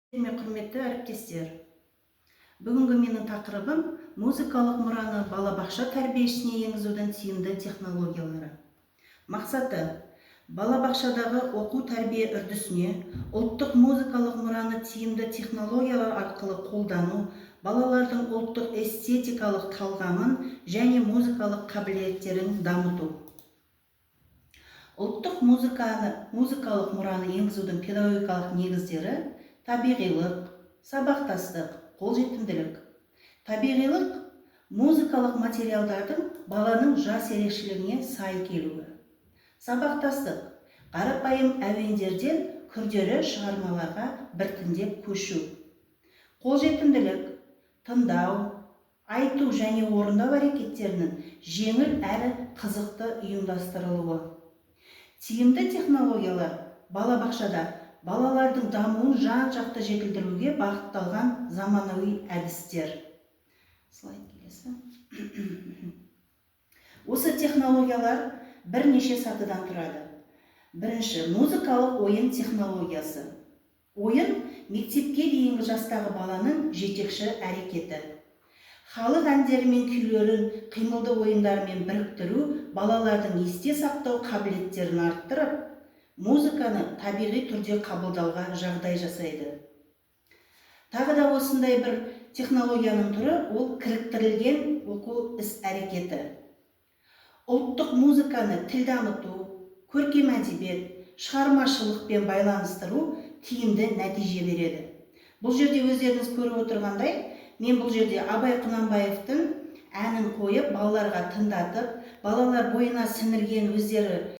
Құрметті әріптестер, бүгінгі менің тақырыбым музыкалық мұраны балабақша тәрбиесіне енгізудің тиімді технологиялары. Мақсаты: балабақшадағы оқу-тәрбие үрдісіне ұлттық музыкалық мұраны тиімді технологиялар арқылы қолдану, балалардың ұлттық эстетикалық талғамын және музыкалық қабілеттерін дамыту. Ұлттық музыкалық мұраны енгізудің педагогикалық негіздері: табиғилық, сабақтастық, қолжетімділік. Табиғилық – музыкалық материалдардың баланың жас ерекшелігіне сай келуі. Сабақтастық – қарапайым әуендерден күрделі шығармаларға біртіндеп көшу. Қолжетімділік – тыңдау, айту және орындау әрекеттерінің жеңіл әрі қызықты ұйымдастырылуы. Тиімді технологиялар балабақшада балалардың дамуын жан-жақты жетілдіруге бағытталған заманауи әдістер. Слайд келесі. Осы технологиялар бірнеше сатыдан тұрады. Бірінші, музыкалық ойын технологиясы. Ойын мектепке дейінгі жастағы баланың жетекші әрекеті. Халық әндері мен күйлерін қимылды ойындармен біріктіру балалардың есте сақтау қабілеттерін арттырып, музыканы табиғи түрде қабылдауға жағдай жасайды. Тағы да осындай бір технологияның түрі ол кіріктірілген оқу іс-әрекеті. Ұлттық музыканы тіл дамыту, көркем әдебиет, шығармашылықпен байланыстыру тиімді нәтиже береді. Бұл жерде өздеріңіз көріп отырғандай, мен бұл жерде Абай Құнанбаевтың әнін қойып, балаларға тыңдатып, балалар бойына сіңірген өздері